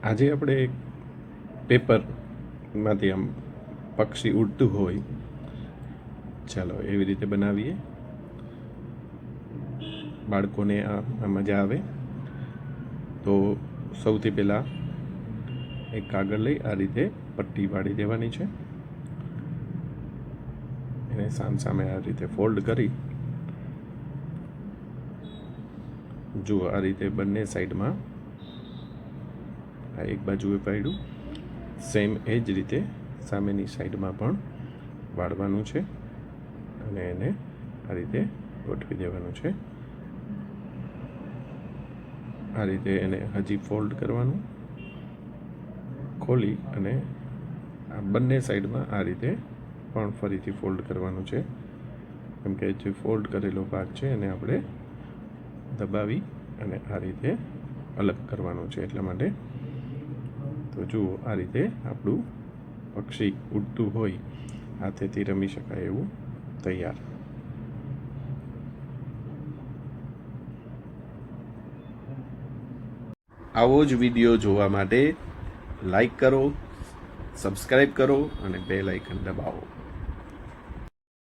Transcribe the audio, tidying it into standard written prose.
આજે આપણે એક પેપરમાંથી આમ પક્ષી ઉડતું હોય, ચાલો એવી રીતે બનાવીએ. બાળકોને આ મજા આવે. તો સૌથી પહેલાં એક કાગળ લઈ આ રીતે પટ્ટી વાળી દેવાની છે. એને સામે આ રીતે ફોલ્ડ કરી જુઓ, આ રીતે બંને સાઈડમાં આ એક બાજુએ પાડ્યું, સેમ એ જ રીતે સામેની સાઈડમાં પણ વાળવાનું છે અને એને આ રીતે ગોઠવી દેવાનું છે. આ રીતે એને હજી ફોલ્ડ કરવાનું, ખોલી અને આ બંને સાઈડમાં આ રીતે પણ ફરીથી ફોલ્ડ કરવાનું છે. કેમ કે જે ફોલ્ડ કરેલો ભાગ છે એને આપણે દબાવી અને આ રીતે અલગ કરવાનું છે, એટલા માટે. તો જુઓ, આ રીતે આપણું પક્ષી ઉડતું હોય, હાથેથી રમી શકાય એવું તૈયાર. આવો જ વિડીયો જોવા માટે લાઈક કરો, સબસ્ક્રાઈબ કરો અને બેલ આઇકન દબાવો.